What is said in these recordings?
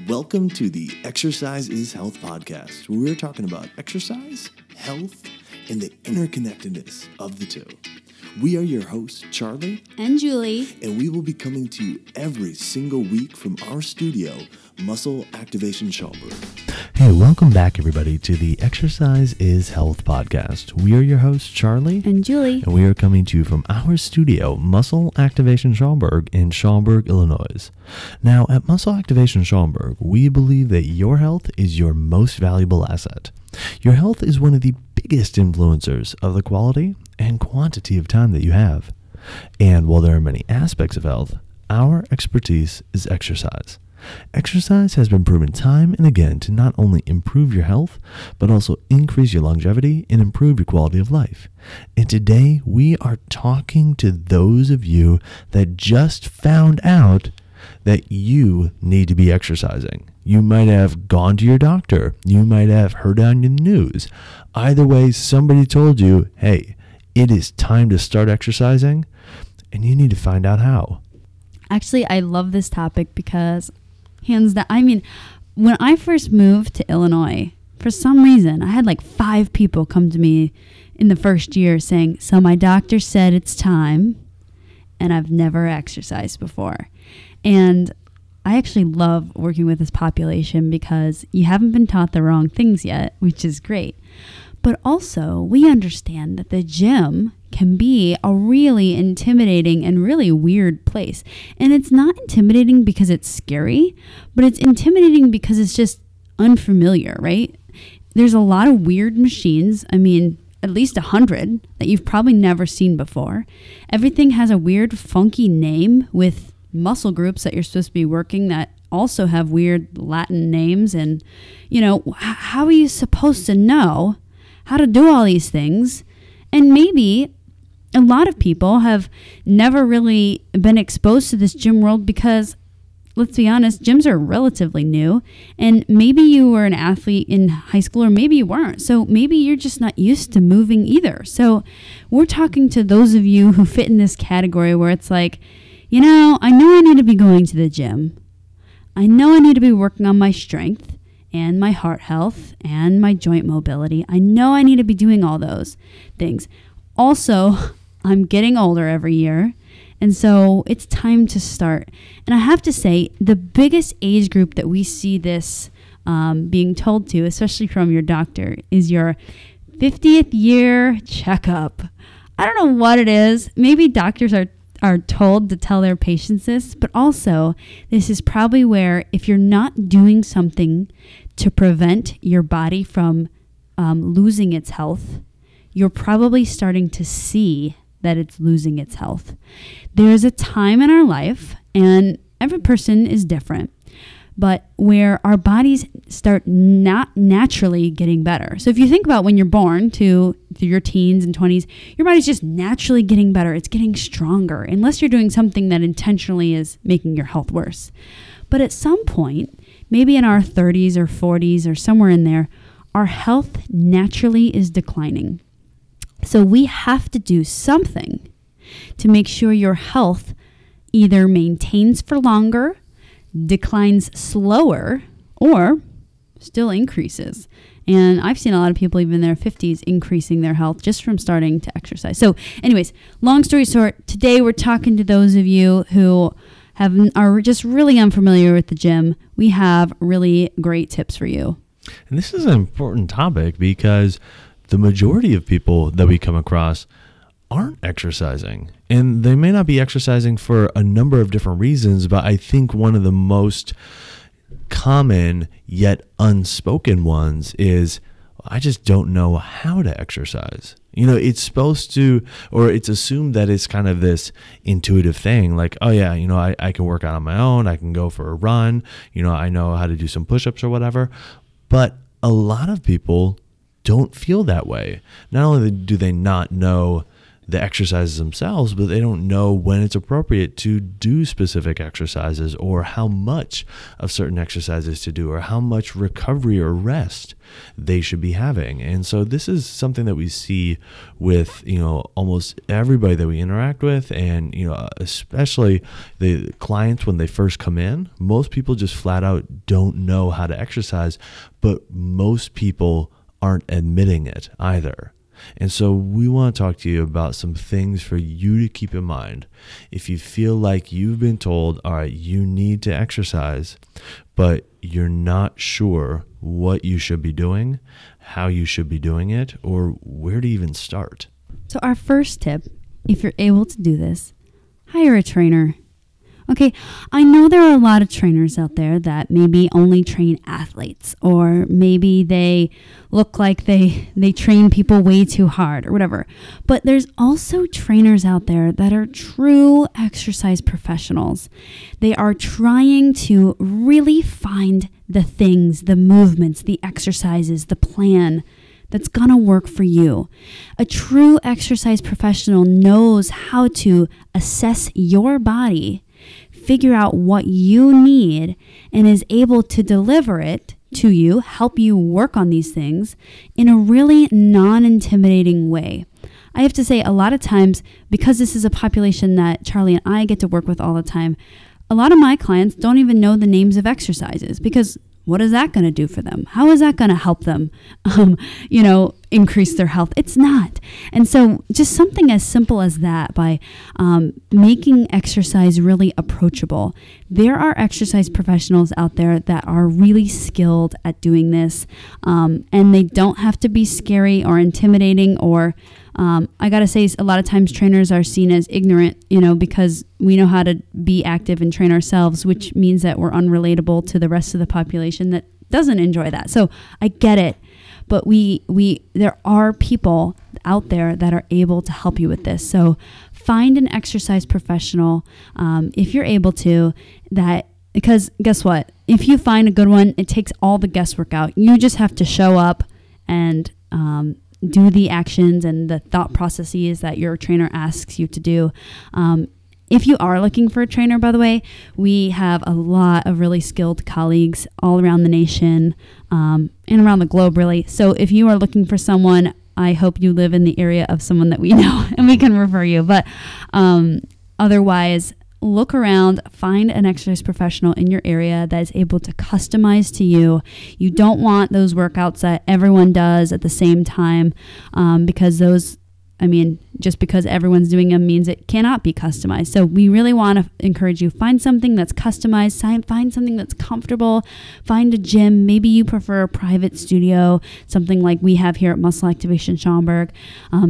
Welcome to the Exercise is Health podcast, where we're talking about exercise, health, and the interconnectedness of the two. We are your hosts, Charlie and Julie, and we will be coming to you every single week from our studio, Muscle Activation Schaumburg. Hey, welcome back, everybody, to the Exercise is Health podcast. We are your hosts, Charlie and Julie, and we are coming to you from our studio, Muscle Activation Schaumburg in Schaumburg, Illinois. Now, at Muscle Activation Schaumburg, we believe that your health is your most valuable asset. Your health is one of the biggest influencers of the quality and quantity of time that you have. And while there are many aspects of health, our expertise is exercise. Exercise has been proven time and again to not only improve your health, but also increase your longevity and improve your quality of life. And today we are talking to those of you that just found out that you need to be exercising. You might have gone to your doctor. You might have heard on the news. Either way, somebody told you, hey, it is time to start exercising, and you need to find out how. Actually, I love this topic because hands down, when I first moved to Illinois, for some reason, I had like 5 people come to me in the first year saying, so my doctor said it's time, and I've never exercised before. And I actually love working with this population because you haven't been taught the wrong things yet, which is great. But also, we understand that the gym can be a really intimidating and really weird place. And it's not intimidating because it's scary, but it's intimidating because it's just unfamiliar, right? There's a lot of weird machines. At least 100 that you've probably never seen before. Everything has a weird, funky name with muscle groups that you're supposed to be working that also have weird Latin names. And, how are you supposed to know how to do all these things? And maybe a lot of people have never really been exposed to this gym world because, let's be honest, gyms are relatively new, and maybe you were an athlete in high school or maybe you weren't. So maybe you're just not used to moving either. So we're talking to those of you who fit in this category where it's like, I know I need to be going to the gym. I know I need to be working on my strength and my heart health and my joint mobility. I know I need to be doing all those things. Also, I'm getting older every year. And so it's time to start. And I have to say, the biggest age group that we see this being told to, especially from your doctor, is your 50th year checkup. I don't know what it is. Maybe doctors are told to tell their patients this, but also this is probably where if you're not doing something to prevent your body from losing its health, you're probably starting to see that it's losing its health. There is a time in our life, and every person is different, but where our bodies start not naturally getting better. So if you think about when you're born to your teens and 20s, your body's just naturally getting better. It's getting stronger, unless you're doing something that intentionally is making your health worse. But at some point, maybe in our 30s or 40s or somewhere in there, our health naturally is declining. So we have to do something to make sure your health either maintains for longer, declines slower, or still increases. And I've seen a lot of people even in their 50s increasing their health just from starting to exercise. So anyways, long story short, today we're talking to those of you who are just really unfamiliar with the gym. We have really great tips for you. And this is an important topic because the majority of people that we come across aren't exercising, and they may not be exercising for a number of different reasons, but I think one of the most common yet unspoken ones is, I just don't know how to exercise. It's supposed to, or it's assumed that it's kind of this intuitive thing, like, oh yeah, I can work out on my own, I can go for a run, I know how to do some push-ups or whatever. But a lot of people don't feel that way. Not only do they not know the exercises themselves, but they don't know when it's appropriate to do specific exercises, or how much of certain exercises to do, or how much recovery or rest they should be having. And so this is something that we see with, almost everybody that we interact with, and, especially the clients when they first come in. Most people just flat out don't know how to exercise, but most people aren't admitting it either. And so we want to talk to you about some things for you to keep in mind. If you feel like you've been told, all right, you need to exercise, but you're not sure what you should be doing, how you should be doing it, or where to even start. So our first tip, if you're able to do this, hire a trainer. Okay, I know there are a lot of trainers out there that maybe only train athletes, or maybe they look like they train people way too hard or whatever. But there's also trainers out there that are true exercise professionals. They are trying to really find the things, the movements, the exercises, the plan that's going to work for you. A true exercise professional knows how to assess your body, figure out what you need, and is able to deliver it to you, help you work on these things in a really non-intimidating way. I have to say, a lot of times, because this is a population that Charlie and I get to work with all the time, a lot of my clients don't even know the names of exercises, because what is that going to do for them? How is that going to help them, increase their health? It's not. And so just something as simple as that, by making exercise really approachable. There are exercise professionals out there that are really skilled at doing this, and they don't have to be scary or intimidating, or I got to say, a lot of times trainers are seen as ignorant, because we know how to be active and train ourselves, which means that we're unrelatable to the rest of the population that doesn't enjoy that. So I get it. But there are people out there that are able to help you with this. So find an exercise professional, if you're able to, because guess what? If you find a good one, it takes all the guesswork out. You just have to show up and do the actions and the thought processes that your trainer asks you to do. If you are looking for a trainer, by the way, we have a lot of really skilled colleagues all around the nation, and around the globe, really. So if you are looking for someone, I hope you live in the area of someone that we know and we can refer you. But otherwise, look around, find an exercise professional in your area that is able to customize to you. You don't want those workouts that everyone does at the same time, because just because everyone's doing them means it cannot be customized. So we really want to encourage you, find something that's customized, find something that's comfortable, find a gym. Maybe you prefer a private studio, something like we have here at Muscle Activation Schaumburg,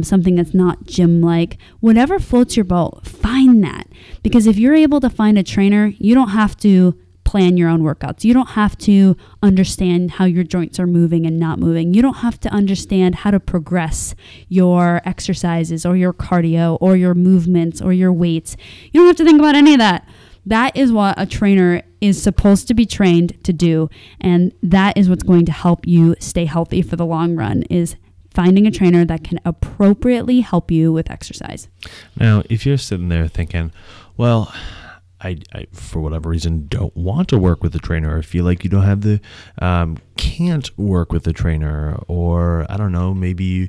something that's not gym-like. Whatever floats your boat, find that. Because if you're able to find a trainer, you don't have to plan your own workouts. You don't have to understand how your joints are moving and not moving. You don't have to understand how to progress your exercises or your cardio or your movements or your weights. You don't have to think about any of that. That is what a trainer is supposed to be trained to do. And that is what's going to help you stay healthy for the long run, is finding a trainer that can appropriately help you with exercise. Now, if you're sitting there thinking, well, I for whatever reason don't want to work with a trainer, or feel like you don't have the can't work with a trainer, or I don't know, maybe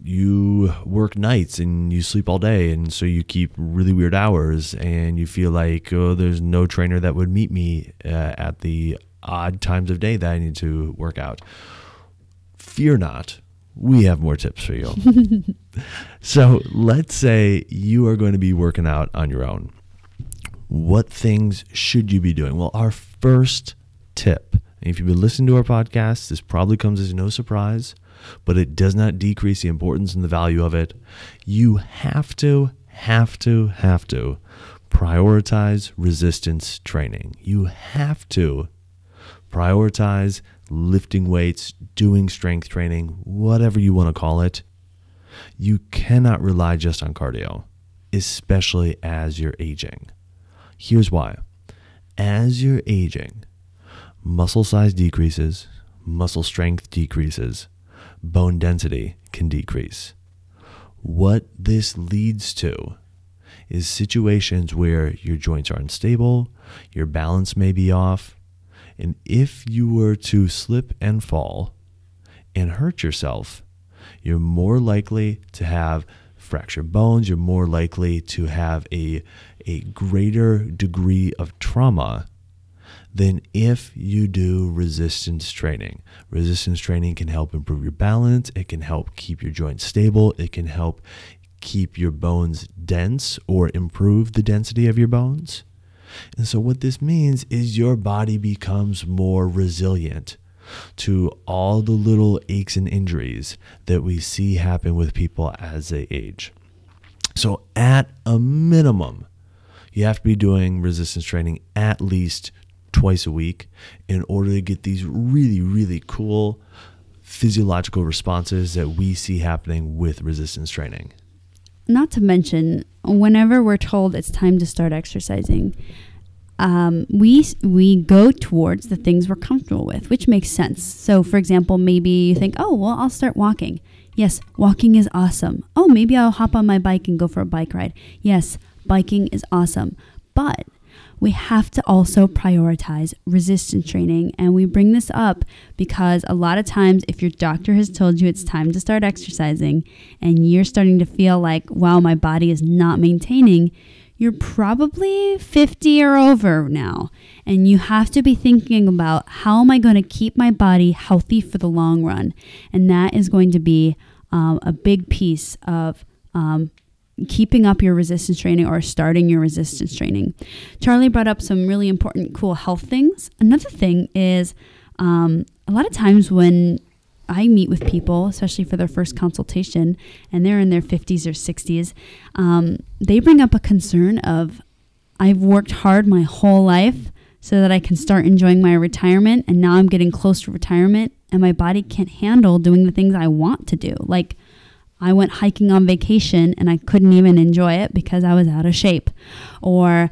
you work nights and you sleep all day, and so you keep really weird hours, and you feel like, oh, there's no trainer that would meet me at the odd times of day that I need to work out. Fear not. We have more tips for you. So let's say you are going to be working out on your own. What things should you be doing? Well, our first tip, and if you've been listening to our podcast, this probably comes as no surprise, but it does not decrease the importance and the value of it. You have to prioritize resistance training. You have to prioritize lifting weights, doing strength training, whatever you want to call it. You cannot rely just on cardio, especially as you're aging. Here's why. As you're aging, muscle size decreases, muscle strength decreases, bone density can decrease. what this leads to is situations where your joints are unstable, your balance may be off, and if you were to slip and fall and hurt yourself, you're more likely to have fractured bones, you're more likely to have a greater degree of trauma than if you do resistance training. Resistance training can help improve your balance, it can help keep your joints stable, it can help keep your bones dense or improve the density of your bones. And so what this means is your body becomes more resilient to all the little aches and injuries that we see happen with people as they age. So at a minimum, you have to be doing resistance training at least twice a week in order to get these really, really cool physiological responses that we see happening with resistance training. Not to mention, whenever we're told it's time to start exercising, we go towards the things we're comfortable with, which makes sense. So, for example, maybe you think, oh, well, I'll start walking. Yes, walking is awesome. Oh, maybe I'll hop on my bike and go for a bike ride. Yes, biking is awesome. But we have to also prioritize resistance training. And we bring this up because a lot of times if your doctor has told you it's time to start exercising and you're starting to feel like, wow, my body is not maintaining, you're probably 50 or over now. And you have to be thinking about, how am I going to keep my body healthy for the long run? And that is going to be a big piece of keeping up your resistance training or starting your resistance training. Charlie brought up some really important, cool health things. Another thing is a lot of times when I meet with people, especially for their first consultation, and they're in their 50s or 60s, they bring up a concern of, I've worked hard my whole life so that I can start enjoying my retirement, and now I'm getting close to retirement, and my body can't handle doing the things I want to do. Like, I went hiking on vacation and I couldn't even enjoy it because I was out of shape. Or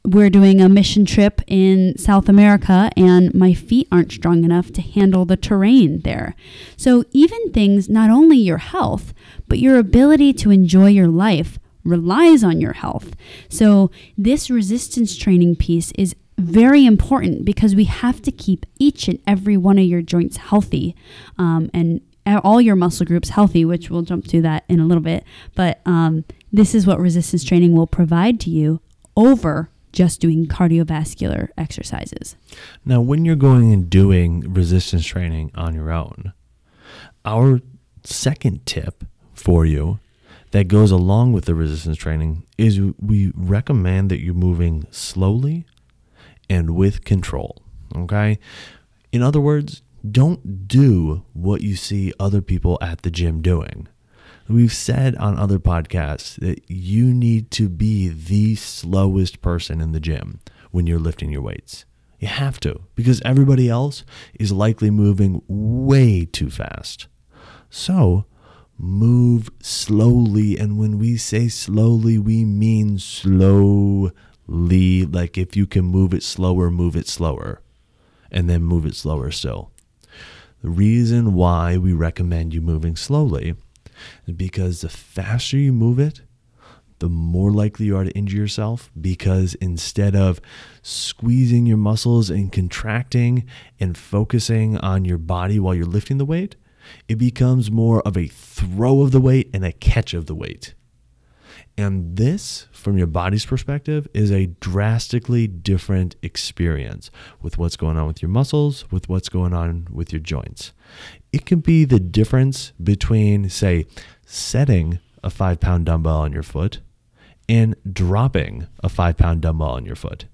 we're doing a mission trip in South America and my feet aren't strong enough to handle the terrain there. So even things, not only your health, but your ability to enjoy your life relies on your health. So this resistance training piece is very important because we have to keep each and every one of your joints healthy, and all your muscle groups healthy, which we'll jump to that in a little bit. But this is what resistance training will provide to you over just doing cardiovascular exercises. Now, when you're going and doing resistance training on your own, our second tip for you that goes along with the resistance training is we recommend that you're moving slowly and with control, okay? In other words, don't do what you see other people at the gym doing. We've said on other podcasts that you need to be the slowest person in the gym when you're lifting your weights. You have to, because everybody else is likely moving way too fast. So move slowly. And when we say slowly, we mean slowly. Like if you can move it slower, and then move it slower still. The reason why we recommend you moving slowly is because the faster you move it, the more likely you are to injure yourself, because instead of squeezing your muscles and contracting and focusing on your body while you're lifting the weight, it becomes more of a throw of the weight and a catch of the weight. And this, from your body's perspective, is a drastically different experience with what's going on with your muscles, with what's going on with your joints. It can be the difference between, say, setting a 5-pound dumbbell on your foot and dropping a 5-pound dumbbell on your foot.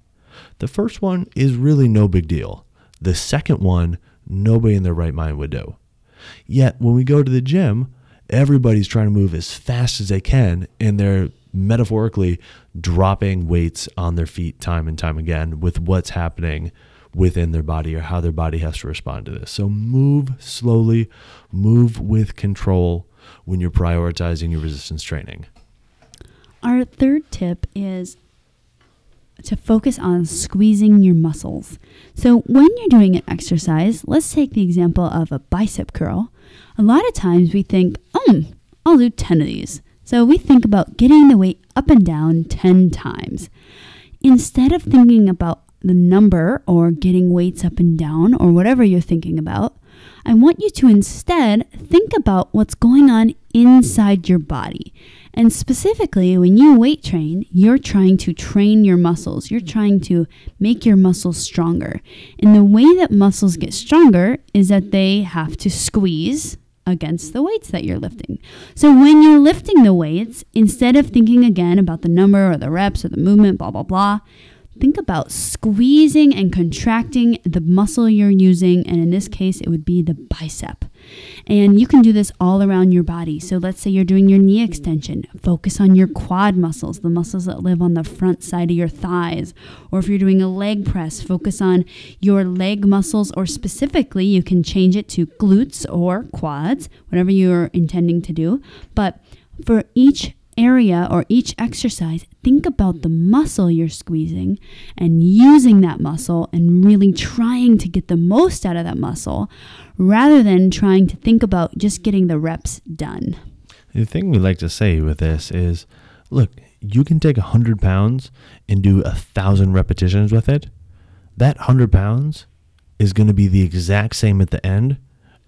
The first one is really no big deal. The second one, nobody in their right mind would do. Yet, when we go to the gym, everybody's trying to move as fast as they can, and they're metaphorically dropping weights on their feet time and time again with what's happening within their body or how their body has to respond to this. So move slowly, move with control when you're prioritizing your resistance training. Our third tip is to focus on squeezing your muscles. So when you're doing an exercise, let's take the example of a bicep curl. A lot of times we think, I'll do 10 of these. So we think about getting the weight up and down 10 times. Instead of thinking about the number or getting weights up and down or whatever you're thinking about, I want you to instead think about what's going on inside your body. And specifically, when you weight train, you're trying to train your muscles. You're trying to make your muscles stronger. And the way that muscles get stronger is that they have to squeeze against the weights that you're lifting. So when you're lifting the weights, instead of thinking again about the number or the reps or the movement, blah, blah, blah, think about squeezing and contracting the muscle you're using. And in this case, it would be the bicep. And you can do this all around your body. So let's say you're doing your knee extension. Focus on your quad muscles, the muscles that live on the front side of your thighs. Or if you're doing a leg press, focus on your leg muscles, or specifically, you can change it to glutes or quads, whatever you're intending to do. But for each area or each exercise, think about the muscle you're squeezing and using that muscle and really trying to get the most out of that muscle rather than trying to think about just getting the reps done. The thing we like to say with this is, look, you can take 100 pounds and do 1,000 repetitions with it. That 100 pounds is going to be the exact same at the end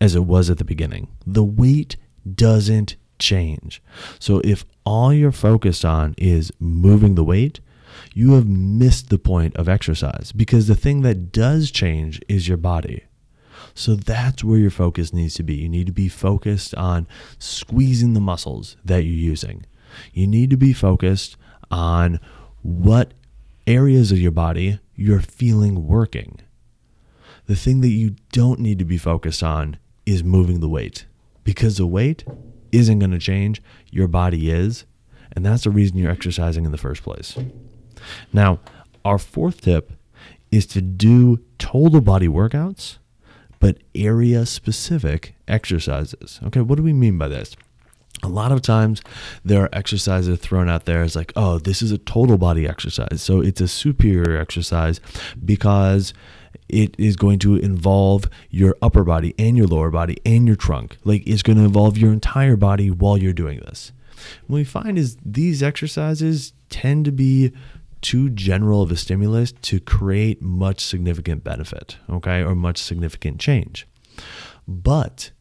as it was at the beginning. The weight doesn't change. So if all you're focused on is moving the weight, you have missed the point of exercise, because the thing that does change is your body. So that's where your focus needs to be. You need to be focused on squeezing the muscles that you're using. You need to be focused on what areas of your body you're feeling working. The thing that you don't need to be focused on is moving the weight, because the weight isn't going to change. Your body is. And that's the reason you're exercising in the first place. Now, our fourth tip is to do total body workouts, but area specific exercises. Okay, what do we mean by this? A lot of times there are exercises thrown out there as like, oh, this is a total body exercise. So it's a superior exercise because it is going to involve your upper body and your lower body and your trunk. Like, it's going to involve your entire body while you're doing this. What we find is these exercises tend to be too general of a stimulus to create much significant benefit, okay, or much significant change. But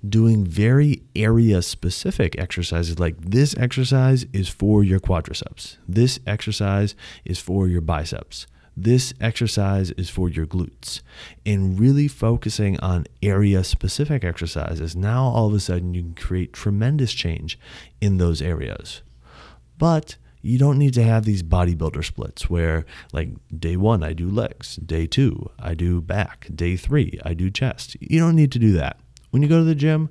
doing very area specific exercises, like this exercise is for your quadriceps, this exercise is for your biceps, this exercise is for your glutes, and really focusing on area specific exercises, now all of a sudden you can create tremendous change in those areas. But you don't need to have these bodybuilder splits where, like, day 1 I do legs, day 2 I do back, day 3 I do chest. You don't need to do that. When you go to the gym,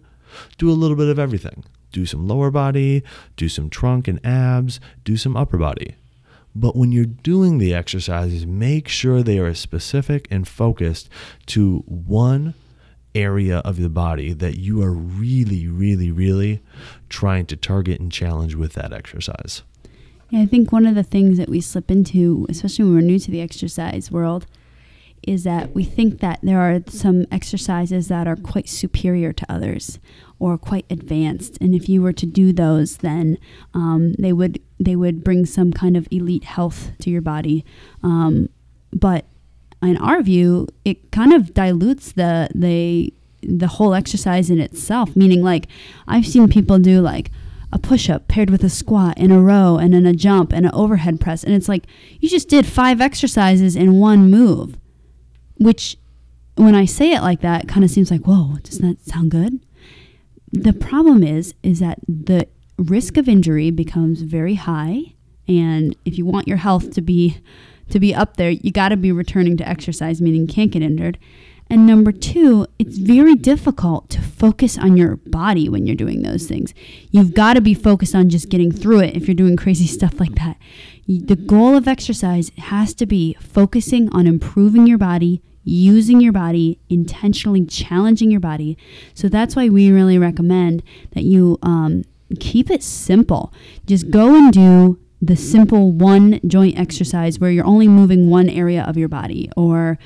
do a little bit of everything. Do some lower body, do some trunk and abs, do some upper body. But when you're doing the exercises, make sure they are specific and focused to one area of the body that you are really, really, really trying to target and challenge with that exercise. Yeah, I think one of the things that we slip into, especially when we're new to the exercise world, is that we think that there are some exercises that are quite superior to others or quite advanced. And if you were to do those, then they would bring some kind of elite health to your body. But in our view, it kind of dilutes the whole exercise in itself. Meaning, like, I've seen people do like a push-up paired with a squat and a row and then a jump and an overhead press. And it's like, you just did 5 exercises in one move. Which, when I say it like that, kind of seems like, whoa, doesn't that sound good? The problem is that the risk of injury becomes very high. And if you want your health to be up there, you got to be returning to exercise, meaning you can't get injured. And number 2, it's very difficult to focus on your body when you're doing those things. You've got to be focused on just getting through it if you're doing crazy stuff like that. The goal of exercise has to be focusing on improving your body, using your body, intentionally challenging your body. So that's why we really recommend that you keep it simple. Just go and do the simple one joint exercise where you're only moving one area of your body, or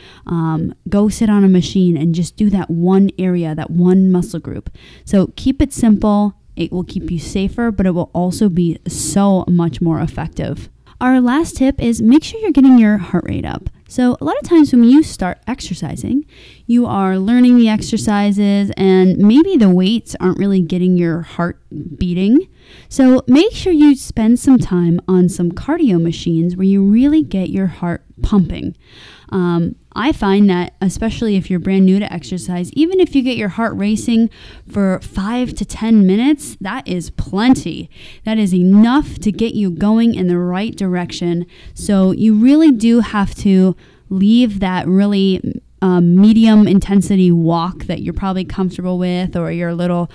go sit on a machine and just do that one area, that one muscle group. So keep it simple It will keep you safer, but it will also be so much more effective. Our last tip is make sure you're getting your heart rate up. So a lot of times when you start exercising, you are learning the exercises and maybe the weights aren't really getting your heart beating. So make sure you spend some time on some cardio machines where you really get your heart pumping. I find that especially if you're brand new to exercise, even if you get your heart racing for 5 to 10 minutes, that is plenty. That is enough to get you going in the right direction. So you really do have to leave that really medium intensity walk that you're probably comfortable with, or your little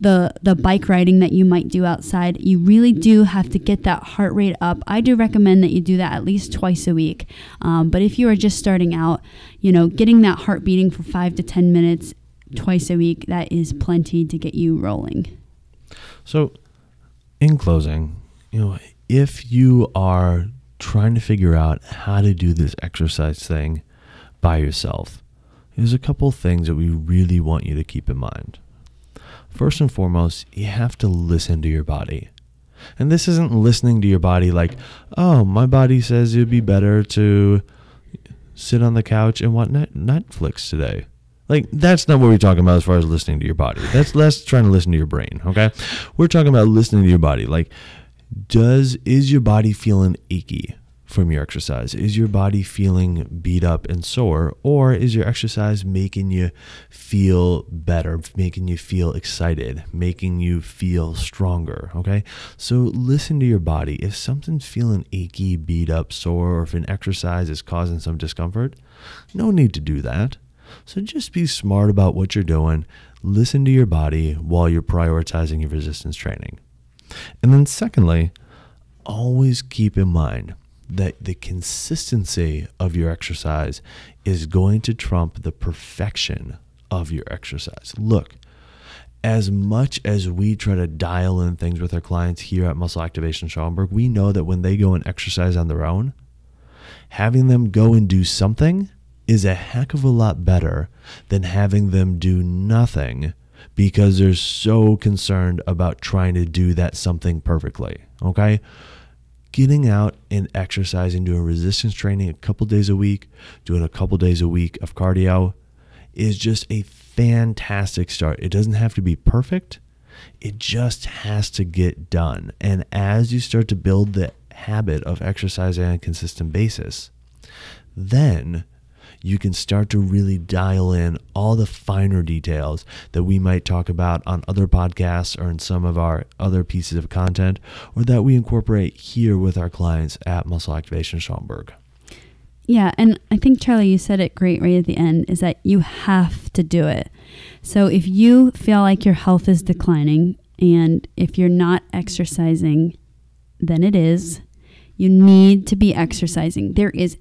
the bike riding that you might do outside. You really do have to get that heart rate up. I do recommend that you do that at least twice a week. But if you are just starting out, getting that heart beating for 5 to 10 minutes twice a week, that is plenty to get you rolling. So in closing, if you are trying to figure out how to do this exercise thing by yourself, there's a couple things that we really want you to keep in mind. First and foremost, you have to listen to your body. And this isn't listening to your body like, oh, my body says it'd be better to sit on the couch and watch Netflix today. Like, that's not what we're talking about as far as listening to your body. That's less trying to listen to your brain, okay? We're talking about listening to your body. Like, is your body feeling achy from your exercise? Is your body feeling beat up and sore? Or is your exercise making you feel better, making you feel excited, making you feel stronger, okay? So listen to your body. If something's feeling achy, beat up, sore, or if an exercise is causing some discomfort, no need to do that. So just be smart about what you're doing. Listen to your body while you're prioritizing your resistance training. And then secondly, always keep in mind that the consistency of your exercise is going to trump the perfection of your exercise. Look, as much as we try to dial in things with our clients here at Muscle Activation Schaumburg, we know that when they go and exercise on their own, having them go and do something is a heck of a lot better than having them do nothing because they're so concerned about trying to do that something perfectly, okay? Getting out and exercising, doing resistance training a couple days a week, doing a couple days a week of cardio is just a fantastic start. It doesn't have to be perfect. It just has to get done. And as you start to build the habit of exercising on a consistent basis, then you can start to really dial in all the finer details that we might talk about on other podcasts or in some of our other pieces of content, or that we incorporate here with our clients at Muscle Activation Schaumburg. Yeah, and I think, Charlie, you said it great right at the end, is that you have to do it. So if you feel like your health is declining and if you're not exercising, then it is. You need to be exercising. There is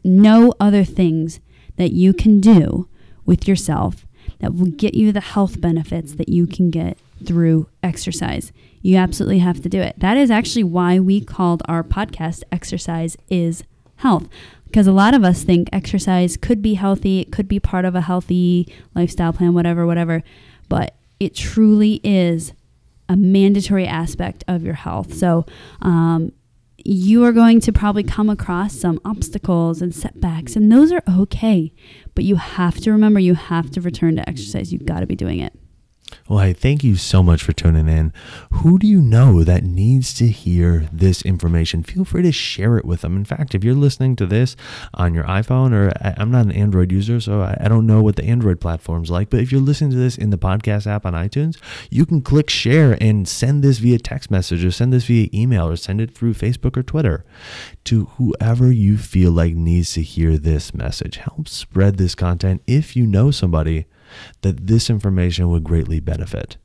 no other things that you can do with yourself that will get you the health benefits that you can get through exercise. You absolutely have to do it. That is actually why we called our podcast Exercise is Health, because a lot of us think exercise could be healthy, it could be part of a healthy lifestyle plan, whatever, but it truly is a mandatory aspect of your health. So you are going to probably come across some obstacles and setbacks, and those are okay. But you have to remember, you have to return to exercise. You've got to be doing it. Well, hey, thank you so much for tuning in. Who do you know that needs to hear this information? Feel free to share it with them. In fact, if you're listening to this on your iPhone, or I'm not an Android user, so I don't know what the Android platform's like, but if you're listening to this in the podcast app on iTunes, you can click share and send this via text message, or send this via email, or send it through Facebook or Twitter to whoever you feel like needs to hear this message. Help spread this content if you know somebody that this information would greatly benefit.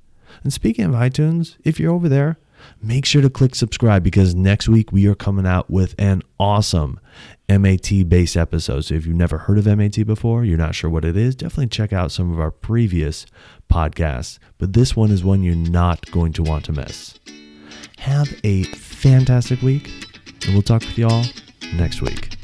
And speaking of iTunes, if you're over there, make sure to click subscribe, because next week we are coming out with an awesome MAT-based episode. So if you've never heard of MAT before, you're not sure what it is, definitely check out some of our previous podcasts. But this one is one you're not going to want to miss. Have a fantastic week, and we'll talk with you all next week.